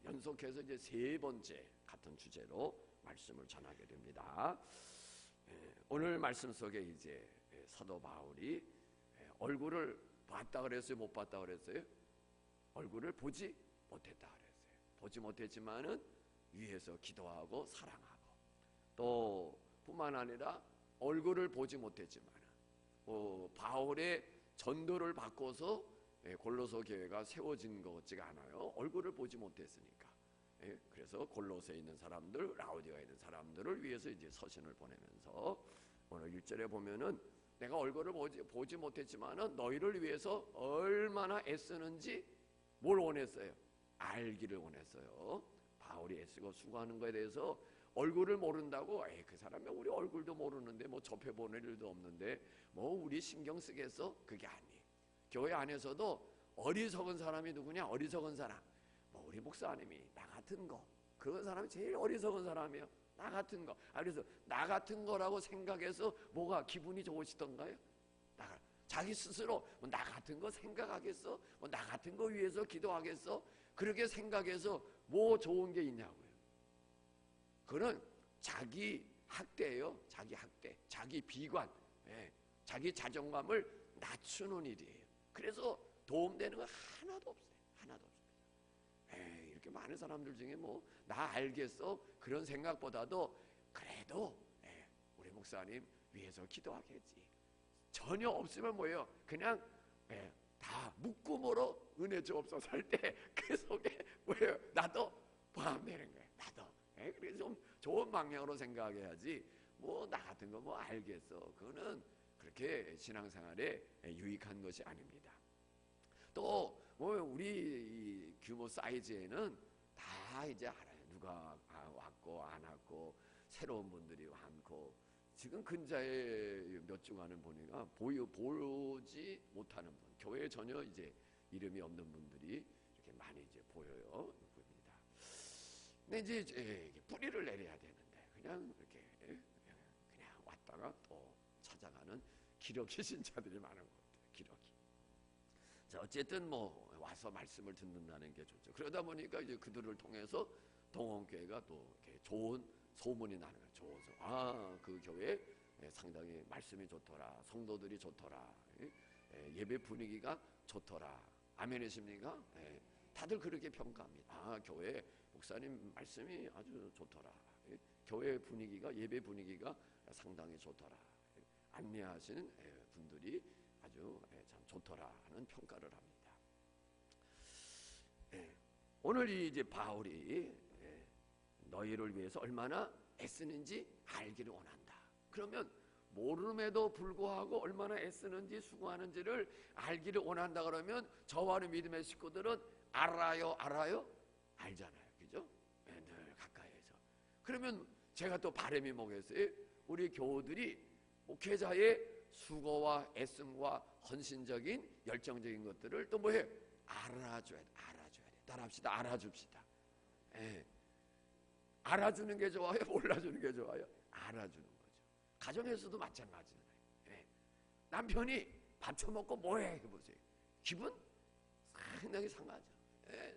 연속해서 이제 세 번째 같은 주제로 말씀을 전하게 됩니다. 오늘 말씀 속에 이제 사도 바울이 얼굴을 봤다 그랬어요? 못 봤다 그랬어요? 얼굴을 보지 못했다 그랬어요. 보지 못했지만은 위에서 기도하고 사랑하고, 또 뿐만 아니라 얼굴을 보지 못했지만은 바울의 전도를 받고서 골로새 교회가 세워진 것 같지가 않아요. 얼굴을 보지 못했으니까. 그래서 골로새에 있는 사람들, 라우디아에 있는 사람들을 위해서 이제 서신을 보내면서 오늘 1절에 보면은 내가 얼굴을 보지 못했지만은 너희를 위해서 얼마나 애쓰는지 뭘 원했어요? 알기를 원했어요. 바울이 애쓰고 수고하는 것에 대해서 얼굴을 모른다고, 그 사람이 우리 얼굴도 모르는데 뭐 접해보는 일도 없는데 뭐 우리 신경 쓰겠어? 그게 아니에요. 교회 안에서도 어리석은 사람이 누구냐? 어리석은 사람, 뭐 우리 목사님이 나 같은 거, 그 사람이 제일 어리석은 사람이에요. 나 같은 거. 그래서 나 같은 거라고 생각해서 뭐가 기분이 좋으시던가요? 자기 스스로 뭐 나 같은 거 생각하겠어? 뭐 나 같은 거 위해서 기도하겠어? 그렇게 생각해서 뭐 좋은 게 있냐고요. 그건 자기 학대예요. 자기 학대, 자기 비관, 자기 자존감을 낮추는 일이에요. 그래서 도움되는 거 하나도 없어요. 하나도 없습니다. 이렇게 많은 사람들 중에 뭐 나 알겠어? 그런 생각보다도 그래도 우리 목사님 위해서 기도하겠지. 전혀 없으면 뭐예요? 그냥 다 묶음으로 은혜 주옵소서 할 때 그 속에 뭐예요? 나도 포함되는 거예요. 나도. 그래서 좀 좋은 방향으로 생각해야지. 뭐 나 같은 거 뭐 알겠어. 그거는 그렇게 신앙생활에 유익한 것이 아닙니다. 또 뭐 우리 규모 사이즈에는 다 이제 알아요. 누가 왔고 안 왔고, 새로운 분들이 많고, 지금 근자에 몇 주간은 보니까 보지 못하는 분, 교회에 전혀 이제 이름이 없는 분들이 이렇게 많이 이제 보여요. 보입니다. 근데 이제 뿌리를 내려야 되는데 그냥 이렇게 그냥 왔다가 또 찾아가는 기러기 신자들이 많은 것 같아요. 기러기. 자, 어쨌든 뭐 와서 말씀을 듣는다는 게 좋죠. 그러다 보니까 이제 그들을 통해서 동원교회가 또 이렇게 좋은 소문이 나는 거예요. 좋아서 그 교회 상당히 말씀이 좋더라, 성도들이 좋더라, 예배 분위기가 좋더라. 아멘이십니까? 다들 그렇게 평가합니다. 교회 목사님 말씀이 아주 좋더라. 교회 분위기가, 예배 분위기가 상당히 좋더라. 안내하시는 분들이 아주 참 좋더라 하는 평가를 합니다. 오늘 이제 바울이 너희를 위해서 얼마나 애쓰는지 알기를 원한다. 그러면 모름에도 불구하고 얼마나 애쓰는지 수고하는지를 알기를 원한다. 그러면 저와는 믿음의 식구들은 알아요? 알잖아요. 그죠? 늘 가까이에서. 그러면 제가 또 바람이 뭐겠어요? 우리 교우들이 목회자의 수고와 애씀과 헌신적인 열정적인 것들을 또 뭐해? 알아줘야 돼. 따라합시다. 알아줍시다. 알아주는 게 좋아요? 몰라주는 게 좋아요? 알아주는 거죠. 가정에서도 마찬가지예요. 남편이 밥 처먹고 뭐해? 해보세요. 기분 상당히 상하죠.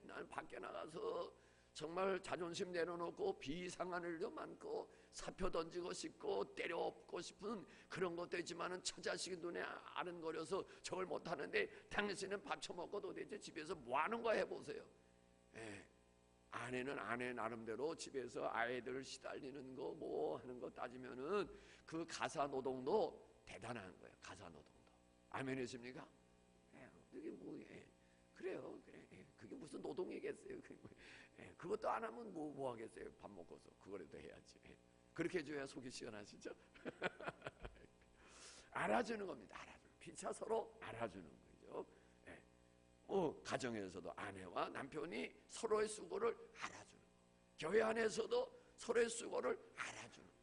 나는 밖에 나가서 정말 자존심 내려놓고 비상한 일도 많고 사표 던지고 싶고 때려엎고 싶은 그런 것도 있지만은 처자식이 눈에 아른거려서 저걸 못하는데 당신은 밥 처먹고 도대체 집에서 뭐하는 거야 해보세요. 아내는 아내 나름대로 집에서 아이들 시달리는 거 뭐 하는 거 따지면은 그 가사 노동도 대단한 거예요. 가사 노동도. 아멘이십니까? 그게 뭐 그래요. 그래. 그게 무슨 노동이겠어요. 그것도 안 하면 뭐 하겠어요. 밥 먹고서 그거라도 해야지. 그렇게 해줘야 속이 시원하시죠? 알아주는 겁니다. 피차 서로 알아주는 거죠. 가정에서도 아내와 남편이 서로의 수고를 알아주는 거. 교회 안에서도 서로의 수고를 알아주는 거.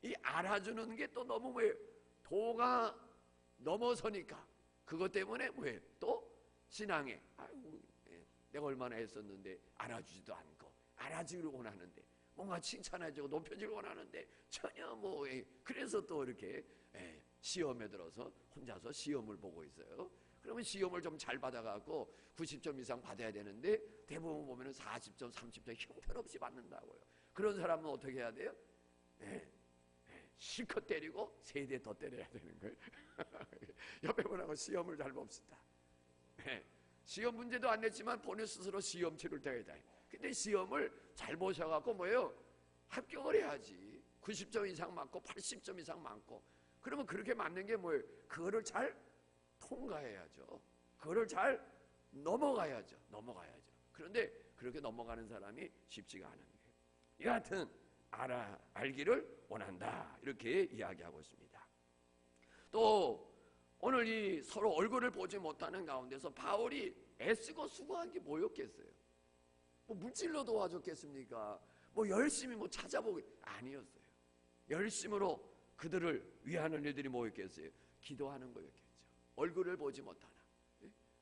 이 알아주는 게 또 너무 뭐예요? 도가 넘어서니까 그것 때문에 뭐예요? 또 신앙에 내가 얼마나 애썼는데 알아주지도 않고, 알아주기를 원하는데 뭔가 칭찬해주고 높여주기를 원하는데 전혀 그래서 또 이렇게 시험에 들어서 혼자서 시험을 보고 있어요. 그러면 시험을 좀 잘 받아갖고 90점 이상 받아야 되는데 대부분 보면은 40점, 30점 형편없이 받는다고요. 그런 사람은 어떻게 해야 돼요? 실컷 때리고 3대 더 때려야 되는 거예요. 옆에 분하고 시험을 잘 봅시다. 시험 문제도 안 냈지만 본인 스스로 시험 치를 때가 있다. 근데 시험을 잘 보셔갖고 뭐예요? 합격을 해야지. 90점 이상 맞고 80점 이상 맞고, 그러면 그렇게 맞는 게 뭐예요? 그거를 잘 통과해야죠. 그거를 잘 넘어가야죠. 그런데 그렇게 넘어가는 사람이 쉽지가 않은 거예요. 여하튼 알기를 원한다, 이렇게 이야기하고 있습니다. 또 오늘 이 서로 얼굴을 보지 못하는 가운데서 바울이 애쓰고 수고한 게 뭐였겠어요? 뭐 물질로 도와줬겠습니까? 뭐 열심히 뭐 찾아보기 아니었어요. 열심으로 그들을 위하는 일들이 뭐였겠어요? 기도하는 거였겠죠. 얼굴을 보지 못하나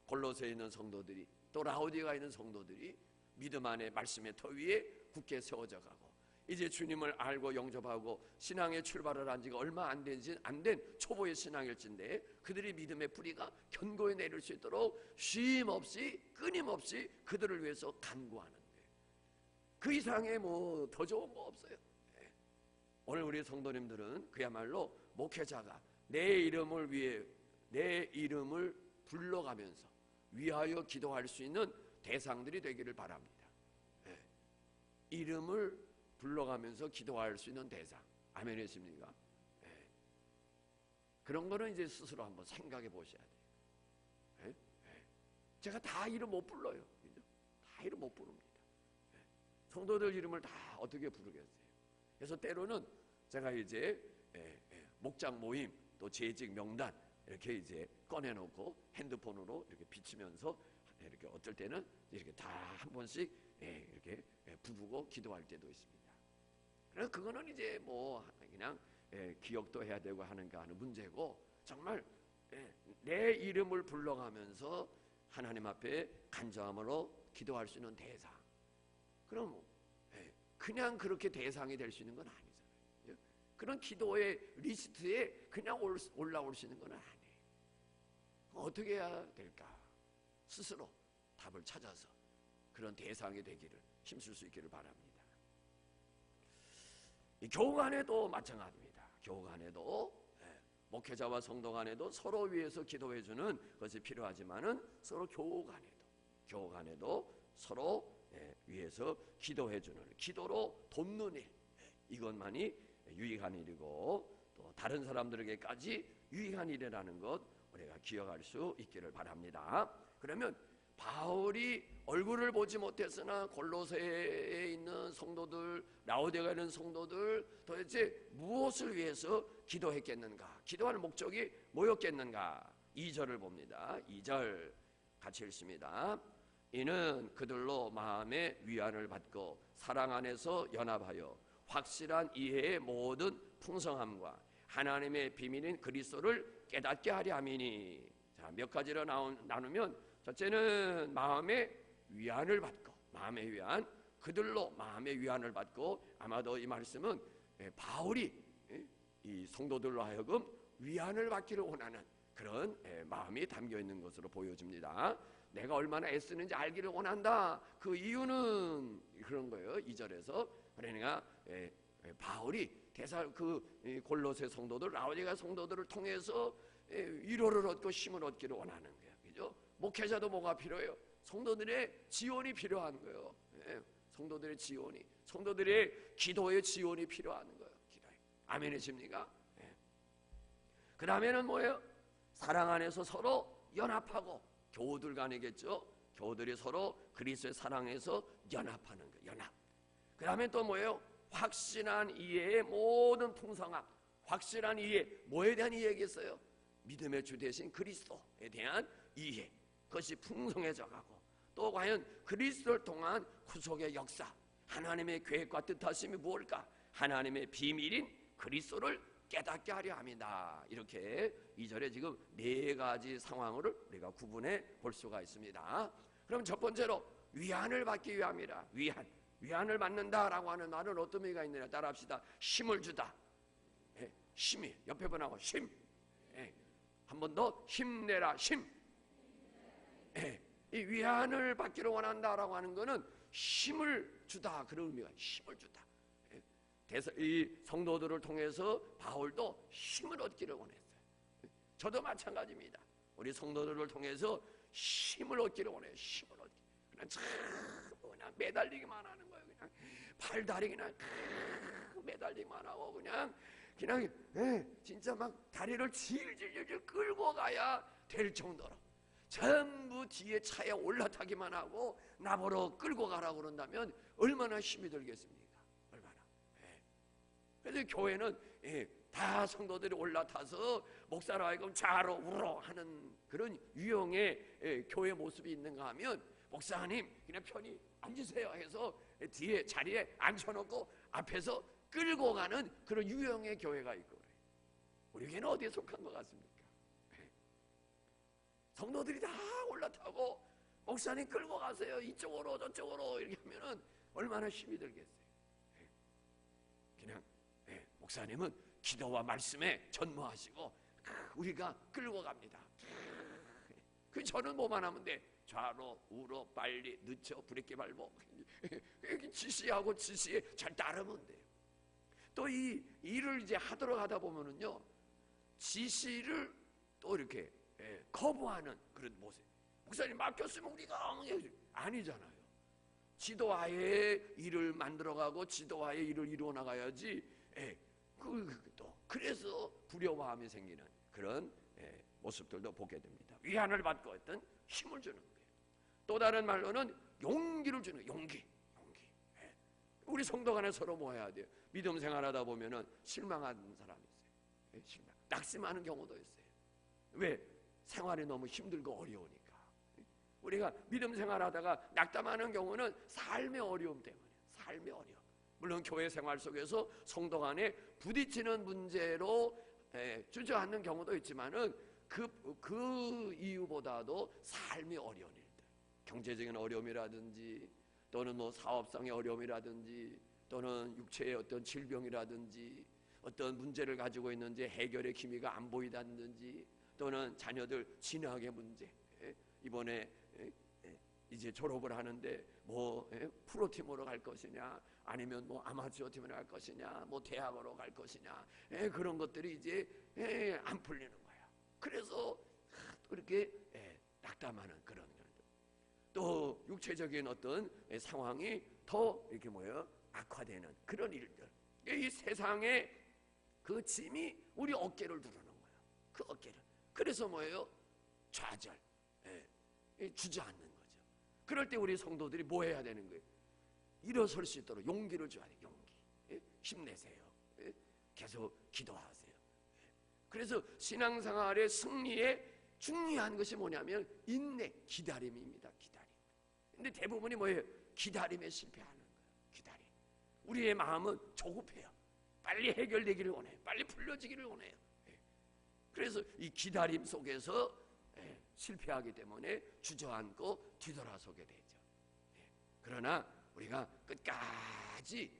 골로새에 있는 성도들이, 또 라오디가에 있는 성도들이 믿음 안에 말씀의 터 위에 굳게 세워져 가고, 이제 주님을 알고 영접하고 신앙의 출발을 한 지가 얼마 안 된 초보의 신앙일진데 그들이 믿음의 뿌리가 견고히 내릴 수 있도록 쉼 없이 끊임없이 그들을 위해서 간구하는 거예요. 그 이상의 뭐 더 좋은 거 없어요. 오늘 우리 성도님들은 그야말로 목회자가 내 이름을 위해, 내 이름을 불러가면서 위하여 기도할 수 있는 대상들이 되기를 바랍니다. 이름을 불러가면서 기도할 수 있는 대상. 아멘 했습니까? 그런 거는 이제 스스로 한번 생각해 보셔야 돼요. 제가 다 이름 못 불러요. 그죠? 다 이름 못 부릅니다. 성도들 이름을 다 어떻게 부르겠어요? 그래서 때로는 제가 이제 목장 모임, 또 재직 명단 이렇게 이제 꺼내놓고 핸드폰으로 이렇게 비치면서 이렇게 어떨 때는 이렇게 다 한 번씩 이렇게 부르고 기도할 때도 있습니다. 그래서 그거는 이제 뭐 그냥 기억도 해야 되고 하는가 하는 문제고, 정말 내 이름을 불러가면서 하나님 앞에 간절함으로 기도할 수 있는 대상. 그럼 그냥 그렇게 대상이 될 수 있는 건 아니잖아요. 그런 기도의 리스트에 그냥 올라올 수 있는 건 아니에요. 어떻게 해야 될까? 스스로 답을 찾아서 그런 대상이 되기를 힘쓸 수 있기를 바랍니다. 이 교우 간에도 마찬가지입니다. 교우 간에도 목회자와 성도 간에도 서로 위해서 기도해주는 것이 필요하지만은 서로 교우 간에도 서로 위해서 기도해주는, 기도로 돕는 일, 이것만이 유익한 일이고 또 다른 사람들에게까지 유익한 일이라는 것 우리가 기억할 수 있기를 바랍니다. 그러면 바울이 얼굴을 보지 못했으나 골로새에 있는 성도들, 라오디게아에 있는 성도들 도대체 무엇을 위해서 기도했겠는가? 기도할 목적이 뭐였겠는가? 2절을 봅니다. 2절 같이 읽습니다. 이는 그들로 마음의 위안을 받고 사랑 안에서 연합하여 확실한 이해의 모든 풍성함과 하나님의 비밀인 그리스도를 깨닫게 하려 함이니. 자, 몇 가지로 나누면, 첫째는 마음의 위안을 받고, 마음의 위안, 그들로 마음의 위안을 받고, 아마도 이 말씀은 바울이 이 성도들로 하여금 위안을 받기를 원하는 그런 마음이 담겨 있는 것으로 보여집니다. 내가 얼마나 애쓰는지 알기를 원한다. 그 이유는 그런 거예요. 2절에서 그러니까 바울이 골로새 성도들, 라오디게아 성도들을 통해서 위로를 얻고 힘을 얻기를 원하는 거예요. 그죠? 목회자도 뭐가 필요해요? 성도들의 지원이 필요한 거예요. 성도들의 지원이, 성도들의 기도의 지원이 필요한 거예요. 아멘이십니까? 그 다음에는 뭐예요? 사랑 안에서 서로 연합하고, 교우들 간이겠죠. 교우들이 서로 그리스도의 사랑에서 연합하는 거예요. 연합. 그 다음에 또 뭐예요? 확실한 이해의 모든 풍성함. 확실한 이해, 뭐에 대한 이해겠어요? 믿음의 주 되신 그리스도에 대한 이해, 그것이 풍성해져 가고, 또 과연 그리스도를 통한 구속의 역사, 하나님의 계획과 뜻하심이 무엇일까? 하나님의 비밀인 그리스도를 깨닫게 하려 함이다. 이렇게 2절에 지금 4가지 상황을 우리가 구분해 볼 수가 있습니다. 그럼 첫 번째로 위안을 받기 위함이라. 위안을 받는다라고 하는 말은 어떤 의미가 있느냐? 따라합시다. 힘을 주다. 힘이, 옆에 분하고 힘. 한 번 더 힘내라. 힘. 이 위안을 받기를 원한다라고 하는 것은 힘을 주다, 그런 의미가, 힘을 주다. 이 성도들을 통해서 바울도 힘을 얻기를 원했어요. 저도 마찬가지입니다. 우리 성도들을 통해서 힘을 얻기를 원해요. 힘을 얻기. 그냥 매달리기만 하는 거예요. 그냥 팔다리 그냥 매달리기만 하고 그냥 진짜 막 다리를 질질 끌고 가야 될 정도로 전부 뒤에 차에 올라타기만 하고 나보러 끌고 가라고 그런다면 얼마나 힘이 들겠습니까? 얼마나. 그래서 교회는 다 성도들이 올라타서 목사로 하여금 좌로 우로 하는 그런 유형의 교회 모습이 있는가 하면, 목사님 그냥 편히 앉으세요 해서 뒤에 자리에 앉혀놓고 앞에서 끌고 가는 그런 유형의 교회가 있고 그래요. 우리 교회는 어디에 속한 것 같습니까? 성도들이 다 올라타고 목사님 끌고 가세요, 이쪽으로 저쪽으로 이렇게 하면은 얼마나 힘이 들겠어요. 그냥 목사님은 기도와 말씀에 전무하시고 우리가 끌고 갑니다. 그 저는 뭐만 하면 돼? 좌로 우로 빨리 늦춰 브레이크 밟고 지시하고 지시에 잘 따르면 돼요. 또 이 일을 이제 하도록 하다 보면은요, 지시를 또 이렇게 거부하는 그런 모습. 목사님 맡겼으면 우리가 아니잖아요. 지도하에 일을 만들어가고 지도하에 일을 이루어 나가야지. 그래서 두려워함이 생기는 그런 모습들도 보게 됩니다. 위안을 받고 어떤 힘을 주는 거예요. 또 다른 말로는 용기를 주는 거예요. 용기. 우리 성도 간에 서로 뭐 해야 돼요? 믿음 생활하다 보면은 실망한 사람이 있어요. 낙심하는 경우도 있어요. 왜? 생활이 너무 힘들고 어려우니까. 우리가 믿음 생활하다가 낙담하는 경우는 삶의 어려움 때문에. 삶의 어려움. 물론 교회 생활 속에서 성도 간에 부딪히는 문제로 주저앉는 경우도 있지만은 그 이유보다도 삶의 어려운 일들, 경제적인 어려움이라든지 또는 뭐 사업상의 어려움이라든지 또는 육체의 어떤 질병이라든지 어떤 문제를 가지고 있는지 해결의 기미가 안 보이다든지 또는 자녀들 진학의 문제, 이번에 이제 졸업을 하는데 뭐 프로팀으로 갈 것이냐 아니면 뭐 아마추어 팀으로 갈 것이냐 뭐 대학으로 갈 것이냐 그런 것들이 이제 안 풀리는 거야. 그래서 그렇게 낙담하는 그런 일들, 또 육체적인 어떤 상황이 더 이렇게 악화되는 그런 일들. 이 세상의 그 짐이 우리 어깨를 누르는 거예요. 그 어깨를. 그래서 좌절, 주저앉는 거죠. 그럴 때 우리 성도들이 뭐 해야 되는 거예요? 일어설 수 있도록 용기를 줘야 돼요. 용기. 힘내세요. 계속 기도하세요. 그래서 신앙생활의 승리에 중요한 것이 뭐냐면 인내, 기다림입니다. 기다림. 근데 대부분이 뭐예요? 기다림에 실패하는 거예요. 기다림. 우리의 마음은 조급해요. 빨리 해결되기를 원해요. 빨리 풀려지기를 원해요. 그래서 이 기다림 속에서 실패하기 때문에 주저앉고 뒤돌아서게 되죠. 그러나 우리가 끝까지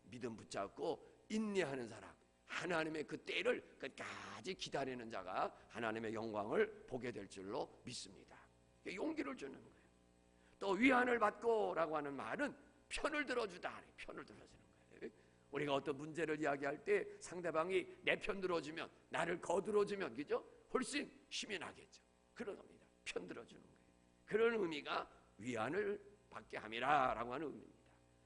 믿음 붙잡고 인내하는 사람, 하나님의 그 때를 끝까지 기다리는 자가 하나님의 영광을 보게 될 줄로 믿습니다. 용기를 주는 거예요. 또 위안을 받고라고 하는 말은 편을 들어주다, 편을 들어주는 거예요. 우리가 어떤 문제를 이야기할 때 상대방이 내 편 들어주면, 나를 거들어주면, 그죠? 훨씬 힘이 나겠죠. 그런 겁니다. 편 들어주는 거예요. 그런 의미가 위안을 받게 함이라라고 하는 의미입니다.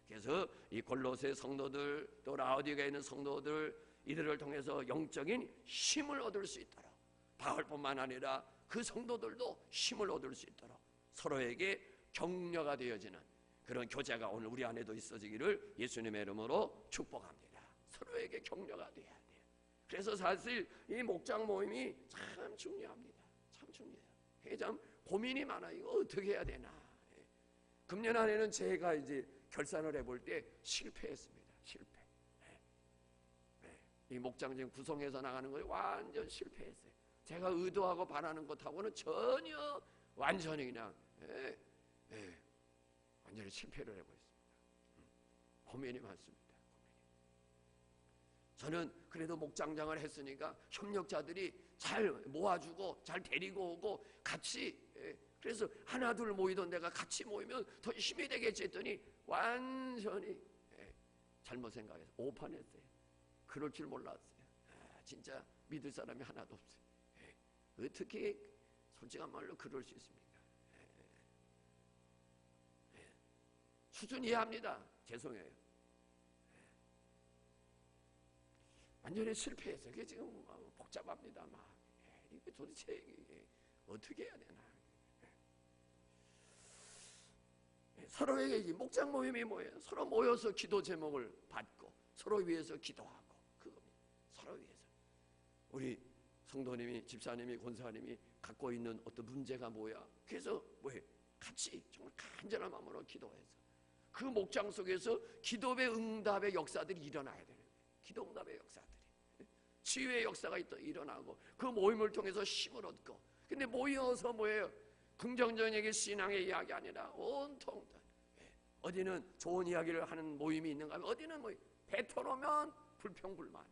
그래서 이 골로새 성도들, 또 라오디게에 있는 성도들, 이들을 통해서 영적인 힘을 얻을 수 있도록, 바울뿐만 아니라 그 성도들도 힘을 얻을 수 있도록 서로에게 격려가 되어지는 그런 교제가 오늘 우리 안에도 있어지기를 예수님의 이름으로 축복합니다. 서로에게 격려가 돼야 돼요. 그래서 사실 이 목장 모임이 참 중요합니다. 참 중요해요. 참 고민이 많아요. 이거 어떻게 해야 되나. 금년 안에는 제가 이제 결산을 해볼 때 실패했습니다. 실패. 이 목장 지금 구성해서 나가는 거에 완전 실패했어요. 제가 의도하고 바라는 것하고는 전혀 완전히 그냥 완전히 실패를 하고 있습니다. 고민이 많습니다. 저는 그래도 목장장을 했으니까 협력자들이 잘 모아주고 잘 데리고 오고 같이 그래서 하나 둘 모이던 데가 같이 모이면 더 힘이 되겠지 했더니 완전히 잘못 생각해서 오판했어요. 그럴 줄 몰랐어요. 진짜 믿을 사람이 하나도 없어요. 어떻게 솔직한 말로 그럴 수 있습니까? 수준 이해합니다. 죄송해요. 완전히 실패해서 이게 지금 복잡합니다. 막 이게 도대체 이게 어떻게 해야 되나? 서로에게 이 목장 모임이 뭐예요? 서로 모여서 기도 제목을 받고 서로 위해서 기도하고 그겁니다. 서로 위해서. 우리 성도님이, 집사님이, 권사님이 갖고 있는 어떤 문제가 뭐야? 그래서 뭐예요? 같이 정말 간절한 마음으로 기도해서 그 목장 속에서 기도의 응답의 역사들이 일어나야 되는 거예요. 기도 응답의 역사들이. 치유의 역사가 일어나고 그 모임을 통해서 힘을 얻고. 근데 모여서 뭐예요? 긍정적인 신앙의 이야기 아니라 온통 어디는 좋은 이야기를 하는 모임이 있는가 하면 어디는 뭐 뱉어놓으면 불평불만이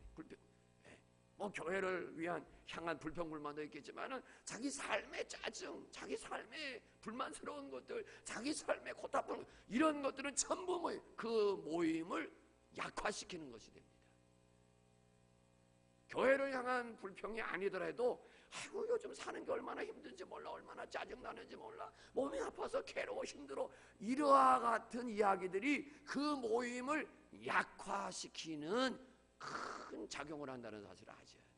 뭐 교회를 위한 향한 불평불만도 있겠지만은 자기 삶의 짜증, 자기 삶의 불만스러운 것들, 자기 삶의 고통분 이런 것들은 전부 그 모임을 약화시키는 것이 됩니다. 교회를 향한 불평이 아니더라도 아이고 요즘 사는 게 얼마나 힘든지 몰라, 얼마나 짜증나는지 몰라, 몸이 아파서 괴로워 힘들어, 이러한 같은 이야기들이 그 모임을 약화시키는 큰 작용을 한다는 사실을 아셔야 돼요.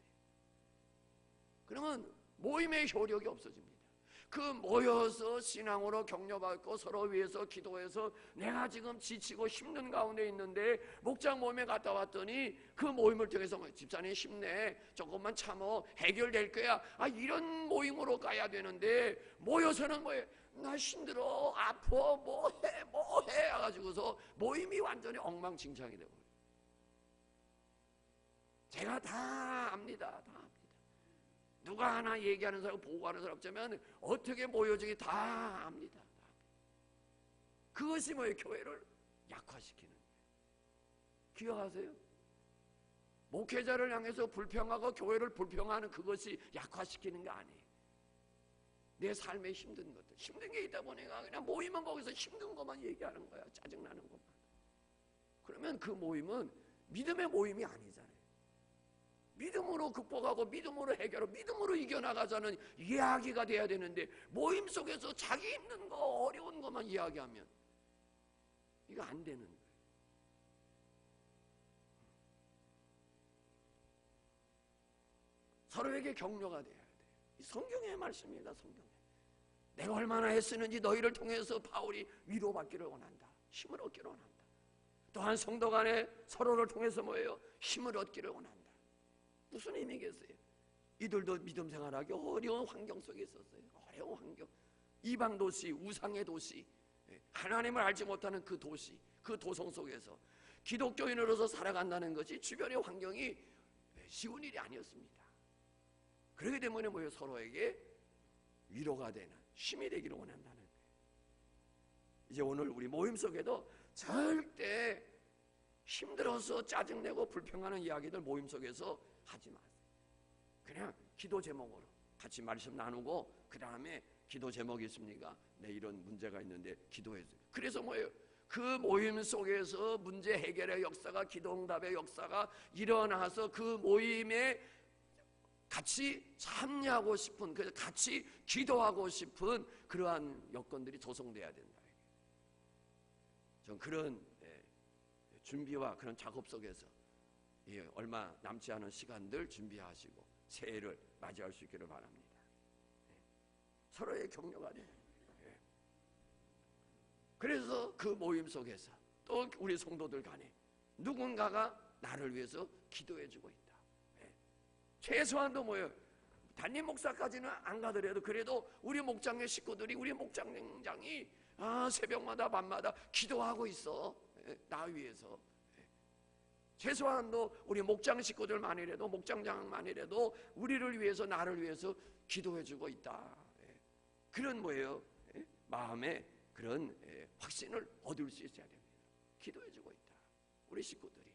그러면 모임의 효력이 없어집니다. 그 모여서 신앙으로 격려받고 서로 위해서 기도해서 내가 지금 지치고 힘든 가운데 있는데 목장 모임에 갔다 왔더니 그 모임을 통해서 집사님 힘내, 조금만 참어, 해결될 거야, 이런 모임으로 가야 되는데 모여서는 뭐해? 나 힘들어, 아파, 뭐해 해가지고서 모임이 완전히 엉망진창이 되고. 제가 다 압니다. 다 압니다. 누가 하나 얘기하는 사람, 보고하는 사람 없자면 어떻게 모여지기 다 압니다. 그것이 뭐예요? 교회를 약화시키는 거예요. 기억하세요? 목회자를 향해서 불평하고 교회를 불평하는 그것이 약화시키는 게 아니에요. 내 삶에 힘든 것들, 힘든 게 있다 보니까 그냥 모이면 거기서 힘든 것만 얘기하는 거야. 짜증나는 것만. 그러면 그 모임은 믿음의 모임이 아니잖아요. 믿음으로 극복하고 믿음으로 해결하고 믿음으로 이겨나가자는 이야기가 돼야 되는데 모임 속에서 자기 힘든 거, 어려운 것만 이야기하면 이거 안 되는 거예요. 서로에게 격려가 돼야 돼요. 성경의 말씀입니다. 성경에. 내가 얼마나 애쓰는지 너희를 통해서 바울이 위로받기를 원한다. 힘을 얻기를 원한다. 또한 성도 간에 서로를 통해서 뭐예요? 힘을 얻기를 원한다. 무슨 의미겠어요? 이들도 믿음 생활하기 어려운 환경 속에 있었어요. 어려운 환경. 이방 도시, 우상의 도시, 하나님을 알지 못하는 그 도시, 그 도성 속에서 기독교인으로서 살아간다는 것이 주변의 환경이 쉬운 일이 아니었습니다. 그렇기 때문에 뭐예요? 서로에게 위로가 되는 힘이 되기를 원한다는 거예요. 이제 오늘 우리 모임 속에도 절대 힘들어서 짜증내고 불평하는 이야기들 모임 속에서 하지 마세요. 그냥 기도 제목으로 같이 말씀 나누고 그 다음에 기도 제목이 있습니까? 네, 이런 문제가 있는데 기도해주세요. 그래서 뭐예요? 그 모임 속에서 문제 해결의 역사가, 기도 응답의 역사가 일어나서 그 모임에 같이 참여하고 싶은, 그래서 같이 기도하고 싶은 그러한 여건들이 조성돼야 된다. 전 그런 준비와 그런 작업 속에서 얼마 남지 않은 시간들 준비하시고 새해를 맞이할 수 있기를 바랍니다. 서로의 격려가 돼요. 그래서 그 모임 속에서 또 우리 성도들 간에 누군가가 나를 위해서 기도해주고 있다. 최소한도 뭐예요? 담임 목사까지는 안 가더라도 그래도 우리 목장의 식구들이, 우리 목장장이 새벽마다 밤마다 기도하고 있어. 나 위해서. 최소한도 우리 목장 식구들만이라도, 목장장만이라도 우리를 위해서, 나를 위해서 기도해주고 있다. 그런 뭐예요? 마음에 그런 확신을 얻을 수 있어야 됩니다. 기도해주고 있다. 우리 식구들이.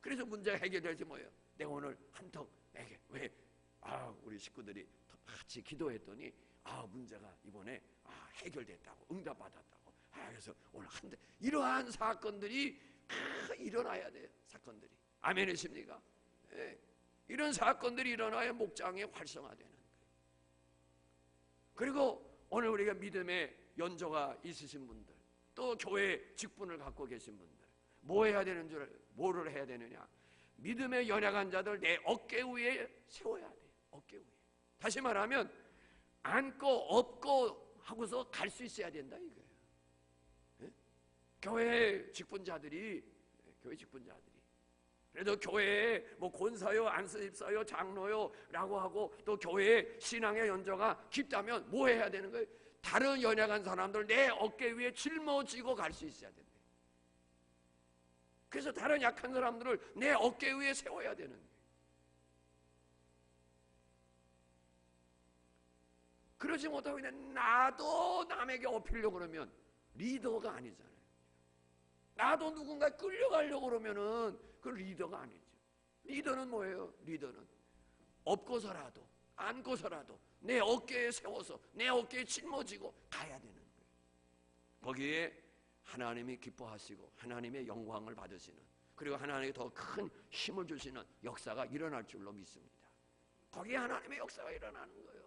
그래서 문제가 해결되지 뭐예요? 내가 오늘 한턱 왜? 우리 식구들이 같이 기도했더니 문제가 이번에 해결됐다고, 응답받았다고. 그래서 오늘 한데 이러한 사건들이 일어나야 돼요. 사건들이. 아멘이십니까? 예. 이런 사건들이 일어나야 목장이 활성화되는 거예요. 그리고 오늘 우리가 믿음의 연조가 있으신 분들, 또 교회 직분을 갖고 계신 분들, 뭐를 해야 되느냐? 믿음의 연약한 자들 내 어깨 위에 세워야 돼요. 어깨 위에. 다시 말하면 안고 업고 하고서 갈 수 있어야 된다 이거예요. 예? 교회 직분자들이 그래도 교회에 뭐 권사요, 안수집사요, 장로요라고 하고 또 교회에 신앙의 연조가 깊다면 뭐 해야 되는 거예요? 다른 연약한 사람들 내 어깨 위에 짊어지고 갈 수 있어야 된다. 그래서 다른 약한 사람들을 내 어깨 위에 세워야 되는 거예요. 그러지 못하고 그냥 나도 남에게 업히려고 그러면 리더가 아니잖아요. 나도 누군가 끌려가려고 그러면은 그 리더가 아니죠. 리더는 뭐예요? 리더는 업고서라도 안고서라도 내 어깨에 세워서 내 어깨에 짊어지고 가야 되는 거예요. 거기에 하나님이 기뻐하시고 하나님의 영광을 받으시는, 그리고 하나님이 더 큰 힘을 주시는 역사가 일어날 줄로 믿습니다. 거기에 하나님의 역사가 일어나는 거예요.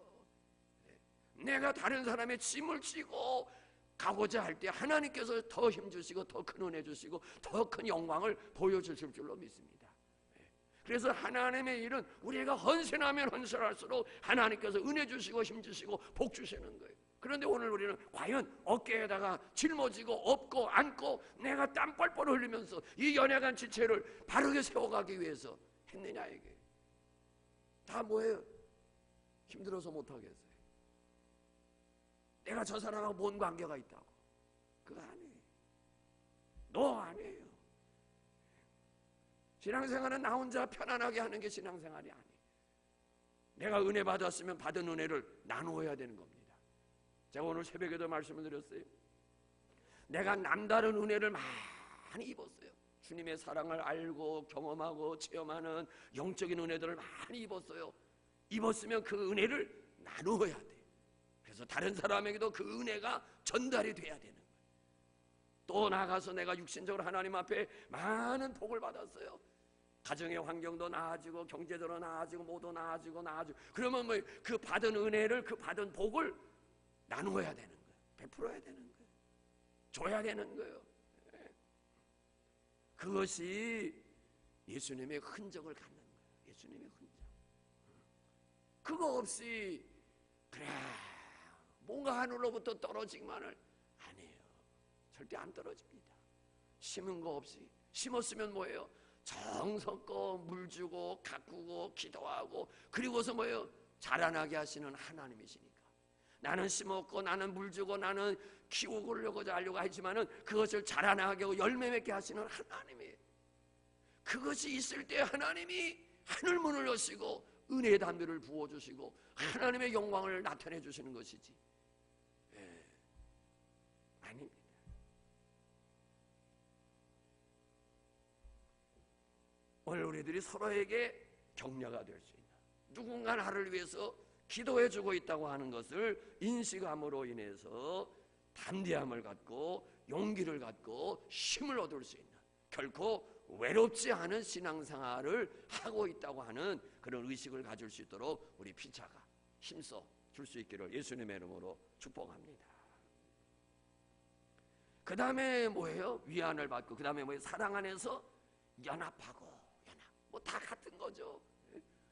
내가 다른 사람의 짐을 지고 가고자 할 때 하나님께서 더 힘주시고 더 큰 은혜 주시고 더 큰 영광을 보여주실 줄로 믿습니다. 그래서 하나님의 일은 우리가 헌신하면 헌신할수록 하나님께서 은혜 주시고 힘 주시고 복 주시는 거예요. 그런데 오늘 우리는 과연 어깨에다가 짊어지고 업고 안고 내가 땀 뻘뻘 흘리면서 이 연약한 지체를 바르게 세워가기 위해서 했느냐 이게. 다 뭐예요? 힘들어서 못하겠어요. 내가 저 사람하고 뭔 관계가 있다고. 그거 아니에요. 너 아니에요. 신앙생활은 나 혼자 편안하게 하는 게 신앙생활이 아니에요. 내가 은혜 받았으면 받은 은혜를 나누어야 되는 겁니다. 제가 오늘 새벽에도 말씀을 드렸어요. 내가 남다른 은혜를 많이 입었어요. 주님의 사랑을 알고 경험하고 체험하는 영적인 은혜들을 많이 입었어요. 입었으면 그 은혜를 나누어야 돼요. 그래서 다른 사람에게도 그 은혜가 전달이 돼야 되는 거예요. 또 나가서 내가 육신적으로 하나님 앞에 많은 복을 받았어요. 가정의 환경도 나아지고 경제적으로 나아지고 모두 나아지고 그러면 뭐 그 받은 은혜를, 그 받은 복을 나누어야 되는 거예요. 베풀어야 되는 거예요. 줘야 되는 거예요. 그것이 예수님의 흔적을 갖는 거예요. 예수님의 흔적. 그거 없이 그래 뭔가 하늘로부터 떨어지기만을 안 해요. 절대 안 떨어집니다. 심은 거 없이. 심었으면 뭐예요? 정성껏 물 주고 가꾸고 기도하고 그리고서 뭐예요? 자라나게 하시는 하나님이시니까. 나는 심었고 나는 물 주고 나는 키우려고 하려고 하지만은 그것을 자라나게 하고 열매 맺게 하시는 하나님이에요. 그것이 있을 때 하나님이 하늘 문을 여시고 은혜의 담비를 부어주시고 하나님의 영광을 나타내 주시는 것이지. 아닙니다. 오늘 우리들이 서로에게 격려가 될 수 있는, 누군가 나를 위해서 기도해주고 있다고 하는 것을 인식함으로 인해서 담대함을 갖고 용기를 갖고 힘을 얻을 수 있는, 결코 외롭지 않은 신앙생활을 하고 있다고 하는 그런 의식을 가질 수 있도록 우리 피차가 힘써 줄 수 있기를 예수님의 이름으로 축복합니다. 그 다음에 뭐예요? 위안을 받고, 그 다음에 뭐예요? 사랑 안에서 연합하고, 뭐 다 같은 거죠.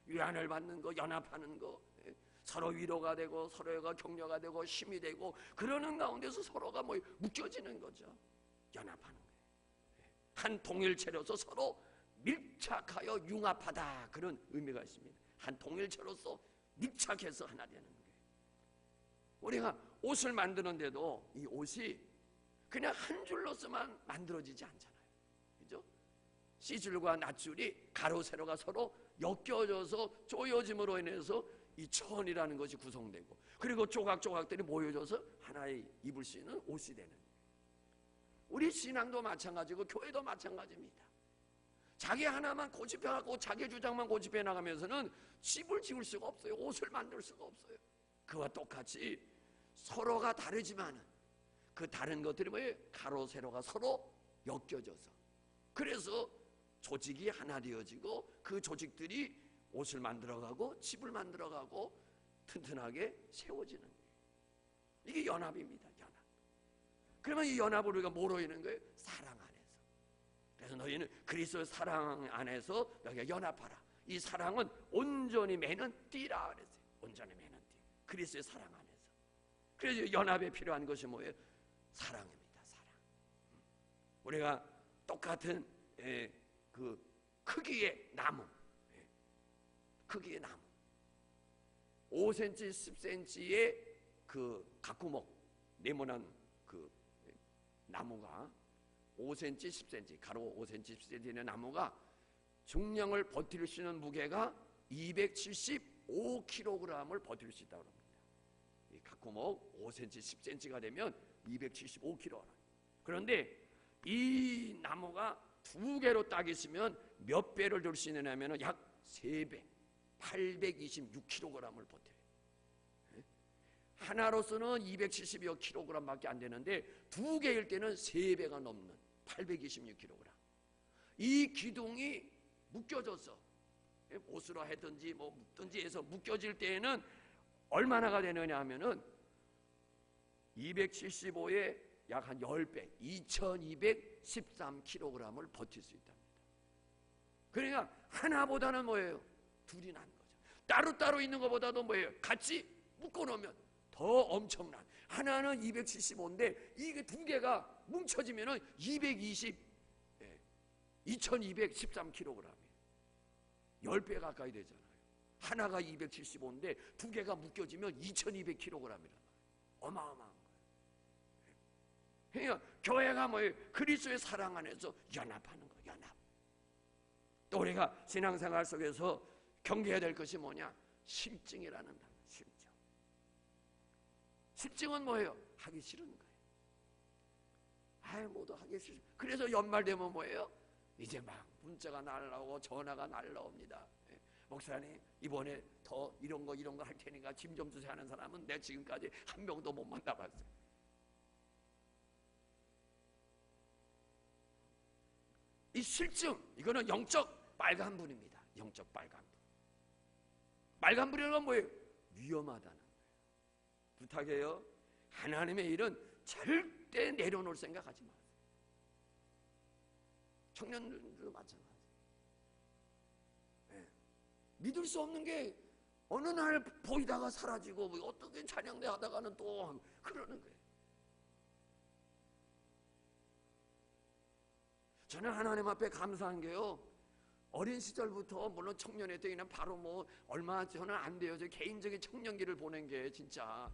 위안을 받는 거, 연합하는 거, 서로 위로가 되고 서로가 격려가 되고 힘이 되고 그러는 가운데서 서로가 뭐 묶여지는 거죠. 연합하는 거예요. 한 동일체로서 서로 밀착하여 융합하다, 그런 의미가 있습니다. 한 동일체로서 밀착해서 하나 되는 거예요. 우리가 옷을 만드는데도 이 옷이 그냥 한 줄로서만 만들어지지 않잖아요. 그죠? C줄과 낫줄이 가로 세로가 서로 엮여져서 조여짐으로 인해서 이 천이라는 것이 구성되고, 그리고 조각조각들이 모여져서 하나의 입을 수 있는 옷이 되는 거예요. 우리 신앙도 마찬가지고 교회도 마찬가지입니다. 자기 하나만 고집해갖고 자기 주장만 고집해 나가면서는 집을 지을 수가 없어요. 옷을 만들 수가 없어요. 그와 똑같이 서로가 다르지만 그 다른 것들이 뭐예요? 가로 세로가 서로 엮여져서, 그래서 조직이 하나 되어지고 그 조직들이 옷을 만들어가고 집을 만들어가고 튼튼하게 세워지는 거예요. 이게 연합입니다. 연합. 그러면 이 연합을 우리가 뭐로 이루는 거예요? 사랑 안에서. 그래서 너희는 그리스도의 사랑 안에서 너희가 연합하라. 이 사랑은 온전히 매는 띠라 그랬어요. 온전히 매는 띠. 그리스도의 사랑 안에서. 그래서 연합에 필요한 것이 뭐예요? 사랑입니다. 사랑. 우리가 똑같은 그 크기의 나무, 크기의 나무, 5cm, 10cm의 그 가꾸목 네모난 그 나무가 5cm, 10cm, 가로 5cm, 10cm의 나무가 중량을 버틸 수 있는 무게가 275kg을 버틸 수 있다고 합니다. 이 가꾸목 5cm, 10cm가 되면 275kg. 그런데 이 나무가 두 개로 딱 있으면 몇 배를 들 수 있느냐면 약 3배, 826kg을 버텨요. 하나로서는 270여 kg밖에 안 되는데 두 개일 때는 3배가 넘는 826kg. 이 기둥이 묶여져서 못으로 하든지 뭐 묶든지 해서 묶여질 때에는 얼마나가 되느냐 하면은 275에 약 한 10배, 2213kg을 버틸 수 있답니다. 그러니까 하나보다는 뭐예요? 둘이 난 거죠. 따로따로 있는 것보다도 뭐예요? 같이 묶어놓으면 더 엄청난, 하나는 275인데 이게 두 개가 뭉쳐지면은 2213kg, 10배 가까이 되잖아요. 하나가 275인데 두 개가 묶여지면 2200kg이란 어마어마한 거예요. 그러니까 교회가 뭐예요? 그리스도의 사랑 안에서 연합하는 거예요. 연합. 또 우리가 신앙생활 속에서 경계해야 될 것이 뭐냐? 실증이라는 단어. 실증. 실증은 뭐예요? 하기 싫은 거예요. 모두 하기 싫어. 그래서 연말 되면 뭐예요? 이제 막 문자가 날라오고 전화가 날라옵니다. 목사님 이번에 더 이런 거 할 테니까 짐 좀 주세요 하는 사람은 내가 지금까지 한 명도 못 만나봤어요. 이 실증, 이거는 영적 빨간불입니다. 영적 빨간불. 빨간불이라는 건 뭐예요? 위험하다는 거예요. 부탁해요. 하나님의 일은 절대 내려놓을 생각하지 마세요. 청년들도 마찬가지. 믿을 수 없는 게 어느 날 보이다가 사라지고 뭐 어떻게 찬양대 하다가는 또 그러는 거예요. 저는 하나님 앞에 감사한 게요, 어린 시절부터 물론 청년회 때는 바로 뭐 얼마 저는 안 돼요. 저 개인적인 청년기를 보낸 게 진짜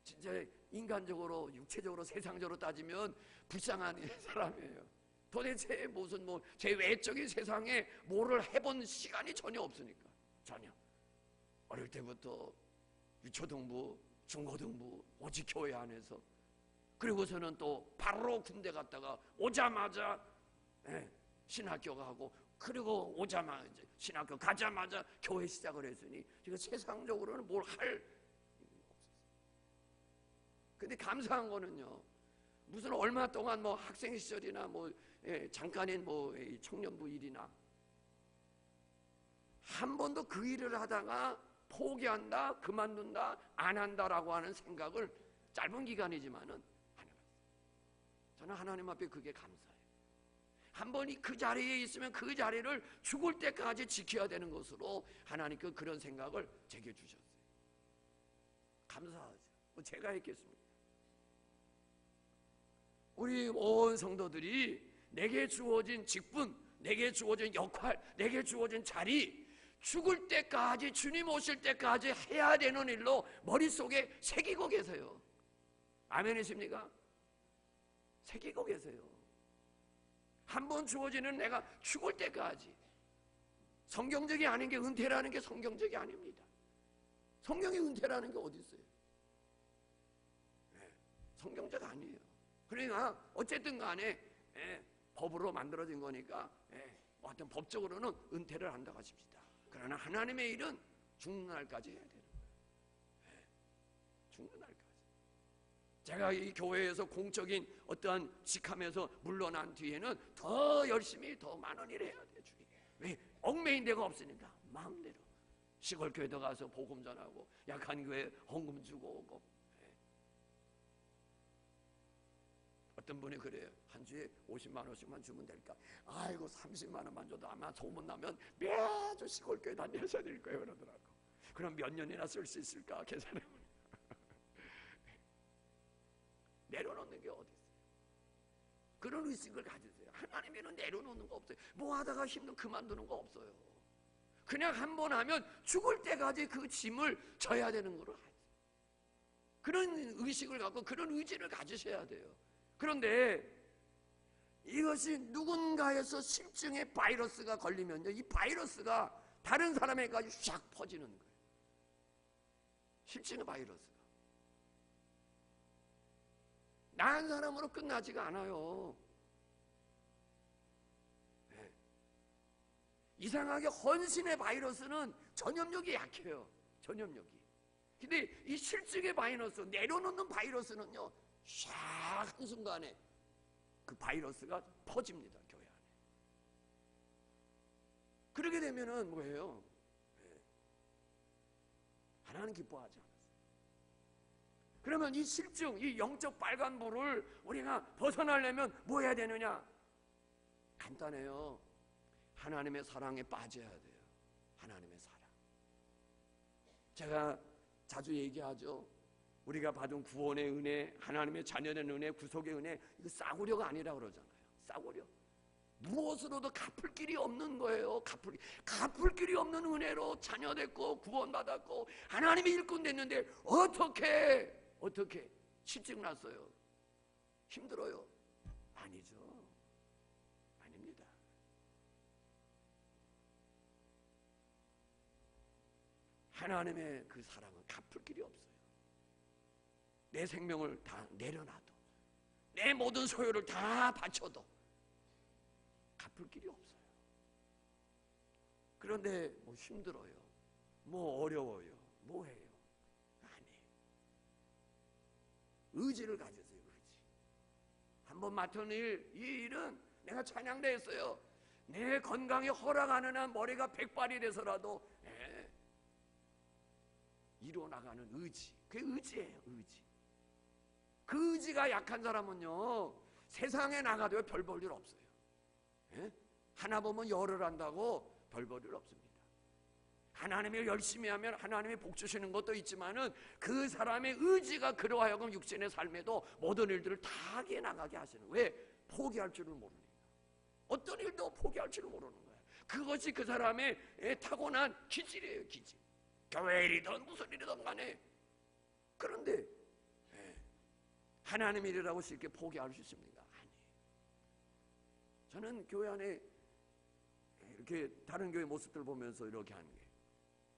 진짜 인간적으로 육체적으로 세상적으로 따지면 불쌍한 사람이에요. 도대체 무슨 뭐 제 외적인 세상에 뭐를 해본 시간이 전혀 없으니까. 전혀. 어릴 때부터 유초등부, 중고등부 오직 교회 안에서, 그리고서는 또 바로 군대 갔다가 오자마자 신학교 가고, 그리고 오자마자 이제 신학교 가자마자 교회 시작을 했으니 제가 세상적으로는 뭘 할 없었어요. 근데 감사한 거는요, 무슨 얼마 동안 뭐 학생 시절이나 뭐 잠깐인 뭐 청년부 일이나 한 번도 그 일을 하다가 포기한다, 그만둔다, 안 한다라고 하는 생각을 짧은 기간이지만은 안 해봤어요. 저는 하나님 앞에 그게 감사해요. 한 번이 그 자리에 있으면 그 자리를 죽을 때까지 지켜야 되는 것으로 하나님께 그런 생각을 제게 주셨어요. 감사하죠. 뭐 제가 했겠습니다. 우리 온 성도들이 내게 주어진 직분, 내게 주어진 역할, 내게 주어진 자리, 죽을 때까지, 주님 오실 때까지 해야 되는 일로 머릿속에 새기고 계세요. 아멘이십니까? 새기고 계세요. 한 번 주어지는 내가 죽을 때까지. 성경적이 아닌 게, 은퇴라는 게 성경적이 아닙니다. 성경의 은퇴라는 게 어디 있어요? 성경적 아니에요. 그러니까 어쨌든 간에 법으로 만들어진 거니까 어떤 법적으로는 은퇴를 한다고 하십시다. 그러나 하나님의 일은 죽는 날까지 해야 되는 거예요. 제가 이 교회에서 공적인 어떠한 직함에서 물러난 뒤에는 더 열심히 더 많은 일을 해야 돼요. 주님. 왜? 얽매인 데가 없으니까 마음대로 시골 교회도 가서 복음 전하고 약한 교회 헌금 주고 오고. 어떤 분이 그래요. 한 주에 50만 원씩만 주면 될까? 아이고 30만 원만 줘도 아마 소문나면 매주 시골 교회 다니셔야 될 거예요 그러더라고. 그럼 몇 년이나 쓸 수 있을까 계산해보니 내려놓는 게 어디 있어요? 그런 의식을 가지세요. 하나님에는 내려놓는 거 없어요. 뭐 하다가 힘든 그만두는 거 없어요. 그냥 한 번 하면 죽을 때까지 그 짐을 져야 되는 거로 하세요. 그런 의식을 갖고 그런 의지를 가지셔야 돼요. 그런데 이것이 누군가에서 실증의 바이러스가 걸리면요, 이 바이러스가 다른 사람에게까지 샥 퍼지는 거예요. 실증의 바이러스가 나 한 사람으로 끝나지가 않아요. 네. 이상하게 헌신의 바이러스는 전염력이 약해요. 전염력이. 근데 이 실증의 바이러스, 내려놓는 바이러스는요, 샥 한순간에 그 바이러스가 퍼집니다. 교회 안에. 그러게 되면은 뭐예요? 네. 하나님 기뻐하지 않았어요. 그러면 이 실증, 이 영적 빨간불을 우리가 벗어나려면 뭐 해야 되느냐? 간단해요. 하나님의 사랑에 빠져야 돼요. 하나님의 사랑. 제가 자주 얘기하죠. 우리가 받은 구원의 은혜, 하나님의 자녀된 은혜, 구속의 은혜, 이거 싸구려가 아니라 그러잖아요. 싸구려. 무엇으로도 갚을 길이 없는 거예요. 갚을 길이 없는 은혜로 자녀됐고 구원받았고 하나님의 일꾼 됐는데 어떻게 실증났어요? 힘들어요? 아니죠. 아닙니다. 하나님의 그 사랑은 갚을 길이 없어요. 내 생명을 다 내려놔도, 내 모든 소유를 다 바쳐도 갚을 길이 없어요. 그런데 뭐 힘들어요, 뭐 어려워요, 뭐 해요? 아니에요. 의지를 가지세요. 의지. 한번 맡은 일, 이 일은 내가 찬양대 했어요. 내 건강이 허락하는 한 머리가 100발이 돼서라도 이루어나가는 의지. 그게 의지예요. 의지. 그 의지가 약한 사람은요, 세상에 나가도 별 볼 일 없어요. 하나 보면 열을 한다고 별 볼 일 없습니다. 하나님을 열심히 하면 하나님이 복 주시는 것도 있지만은 그 사람의 의지가 그로 하여금 육신의 삶에도 모든 일들을 다 하게 나가게 하시는 거예요. 왜? 포기할 줄을 모르니까. 어떤 일도 포기할 줄을 모르는 거예요. 그것이 그 사람의 타고난 기질이에요. 기질. 교회 일이든 무슨 일이든 간에. 그런데 하나님 일이라고 쉽게 포기할 수 있습니까? 아니에요. 저는 교회 안에 이렇게 다른 교회 모습들 보면서 이렇게 하는 게,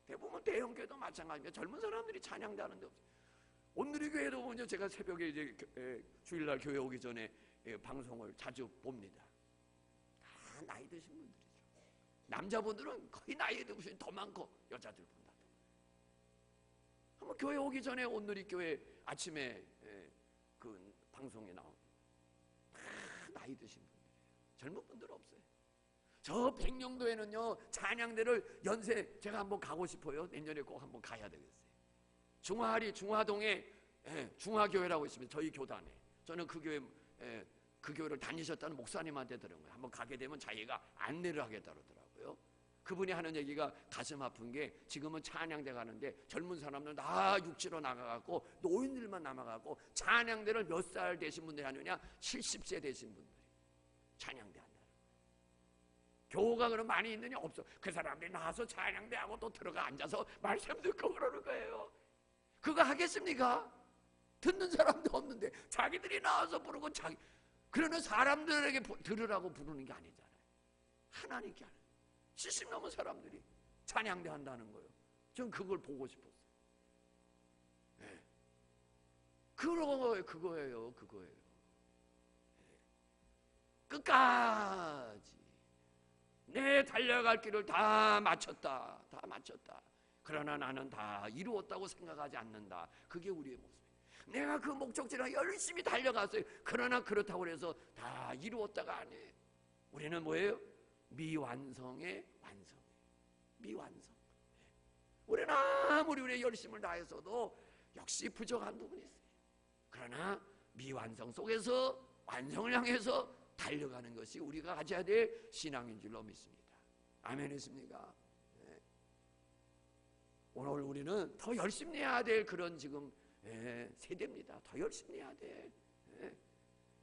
대부분 대형교회도 마찬가지입니다. 젊은 사람들이 찬양대 하는데 없어요. 온누리 교회도 보면 제가 새벽에 이제 주일날 교회 오기 전에 방송을 자주 봅니다. 다 나이 드신 분들이죠. 남자분들은 거의 나이 드신 더 많고 여자들보다. 한번 교회 오기 전에 온누리 교회 아침에 그 방송에 나옵니다. 다 나이 드신 분들이에요. 젊은 분들 없어요. 저 백령도에는요, 찬양대를 연세 제가 한번 가고 싶어요. 내년에 꼭 한번 가야 되겠어요. 중화동에 중화교회라고 있습니다. 저희 교단에. 저는 그 교회를 다니셨다는 목사님한테 들은 거예요. 한번 가게 되면 자기가 안내를 하겠다 그러더라고요. 그분이 하는 얘기가 가슴 아픈 게, 지금은 찬양대 가는데 젊은 사람들 다 육지로 나가갖고 노인들만 남아갖고 찬양대를 몇 살 되신 분들이 하느냐? 70세 되신 분들이 찬양대 한다. 교우가 그럼 많이 있느냐? 없어. 그 사람들이 나와서 찬양대하고 또 들어가 앉아서 말씀 듣고 그러는 거예요. 그거 하겠습니까? 듣는 사람도 없는데 자기들이 나와서 부르고 그러는 사람들에게 들으라고 부르는 게 아니잖아요. 하나님께 하는 70 넘은 사람들이 찬양대 한다는 거예요. 전 그걸 보고 싶었어요. 네. 그거예요. 네. 끝까지 내 달려갈 길을 다 마쳤다. 그러나 나는 다 이루었다고 생각하지 않는다. 그게 우리의 모습이에요. 내가 그 목적지랑 열심히 달려갔어요. 그러나 그렇다고 해서 다 이루었다가 아니에요. 우리는 뭐예요? 미완성의 완성. 미완성. 우리는 아무리 우리의 열심을 다해서도 역시 부족한 부분이 있어요. 그러나 미완성 속에서 완성을 향해서 달려가는 것이 우리가 가져야 될 신앙인 줄로 믿습니다. 아멘이십니까? 네. 오늘 우리는 더 열심히 해야 될 그런 지금 세대입니다. 더 열심히 해야 돼.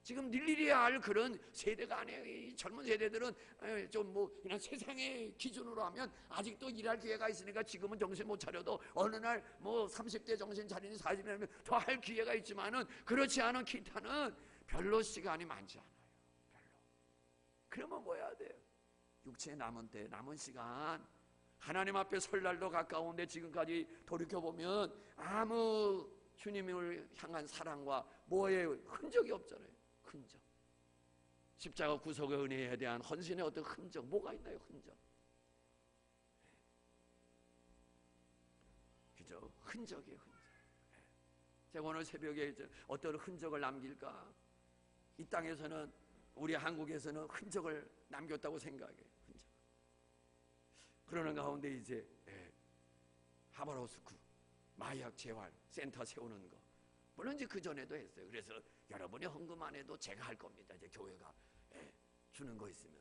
지금 일일이야 할 그런 세대가 아니에요. 이 젊은 세대들은 좀 뭐 그냥 세상의 기준으로 하면 아직도 일할 기회가 있으니까 지금은 정신 못 차려도 어느 날 뭐 30대 정신 차리니 40대면 더 할 기회가 있지만은 그렇지 않은 기타는 별로 시간이 많지 않아요. 별로. 그러면 뭐 해야 돼요? 육체의 남은 때, 남은 시간 하나님 앞에 설 날도 가까운데 지금까지 돌이켜보면 아무 주님을 향한 사랑과 뭐의 흔적이 없잖아요. 흔적. 십자가 구속의 은혜에 대한 헌신의 어떤 흔적, 뭐가 있나요? 흔적. 그죠? 흔적이에요, 흔적. 제가 오늘 새벽에 어떤 흔적을 남길까? 이 땅에서는, 우리 한국에서는 흔적을 남겼다고 생각해요. 흔적. 그러는 가운데 이제 하바로스쿠 마약 재활 센터 세우는 거, 물론 이제 그 전에도 했어요. 그래서 여러분이 헌금 안 해도 제가 할 겁니다. 이제 교회가 주는 거 있으면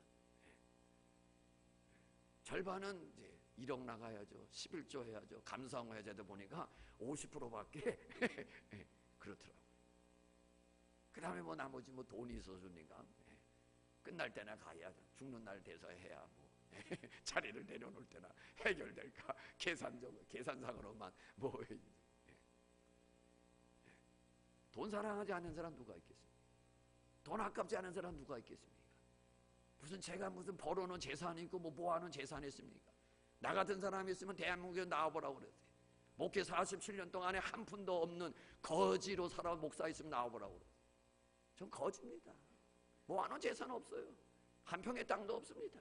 절반은 이제 1억 나가야죠. 11조 해야죠. 감사항 해야죠. 보니까 50%밖에 그렇더라고요. 그 다음에 뭐 나머지 뭐 돈이 있어주니까 끝날 때나 가야, 죽는 날 돼서 해야 뭐 자리를 내려놓을 때나 해결될까, 계산상으로만 뭐. 돈 사랑하지 않는 사람 누가 있겠습니까? 돈 아깝지 않은 사람 누가 있겠습니까? 무슨 제가 무슨 벌어놓은 재산이 있고 뭐 모아놓은 재산이 있습니까? 나 같은 사람이 있으면 대한민국에 나와보라고 그랬어요. 목회 47년 동안에 한 푼도 없는 거지로 살아온 목사 있으면 나와보라고 그랬어요. 전 거지입니다. 모아놓은 재산 없어요. 한 평의 땅도 없습니다.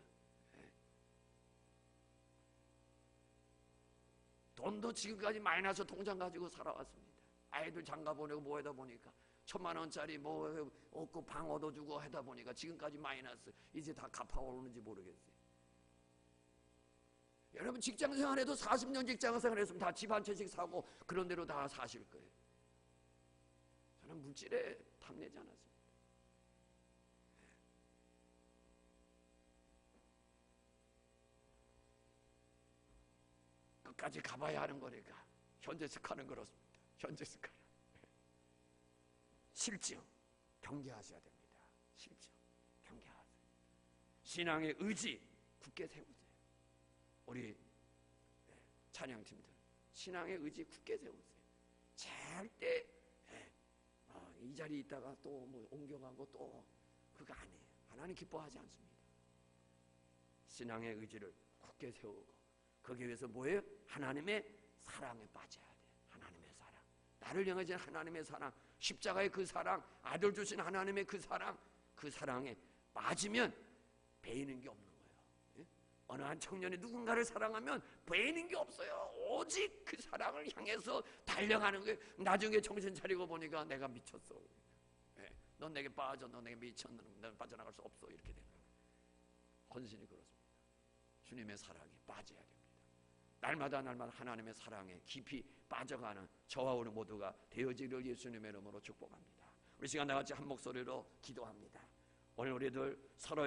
돈도 지금까지 마이너스 통장 가지고 살아왔습니다. 아이들 장가 보내고 뭐 하다 보니까 1,000만 원짜리 뭐 얻고 방 얻어주고 하다 보니까 지금까지 마이너스, 이제 다 갚아오르는지 모르겠어요. 여러분 직장 생활해도 40년 직장 생활했으면 다 집 한 채씩 사고 그런 대로 다 사실 거예요. 저는 물질에 탐내지 않았습니다. 끝까지 가봐야 하는 거니까 현재 스카는 그렇습니다. 현재 스카는 실증 경계하셔야 됩니다. 실증 경계하세요. 신앙의 의지 굳게 세우세요. 우리 찬양팀들 신앙의 의지 굳게 세우세요. 절대 이 자리에 있다가 또 뭐 옮겨가고 또 그거 아니에요. 하나님 기뻐하지 않습니다. 신앙의 의지를 굳게 세우고 거기에 위해서 뭐예요? 하나님의 사랑에 빠져야 돼. 하나님의 사랑, 나를 향하신 하나님의 사랑, 십자가의 그 사랑, 아들 주신 하나님의 그 사랑, 그 사랑에 빠지면 배이는 게 없는 거예요. 예? 어느 한 청년이 누군가를 사랑하면 배이는 게 없어요. 오직 그 사랑을 향해서 달려가는 거예요. 나중에 정신 차리고 보니까 내가 미쳤어. 예? 넌 내게 빠져, 넌 내게 미쳤는, 넌 빠져나갈 수 없어. 이렇게 되는 거예요. 헌신이 그렇습니다. 주님의 사랑에 빠져야 됩니다. 날마다 하나님의 사랑에 깊이 빠져가는 저와 우리 모두가 되어지기를 예수님의 이름으로 축복합니다. 우리 시간 다 같이 한 목소리로 기도합니다. 오늘 우리들 서로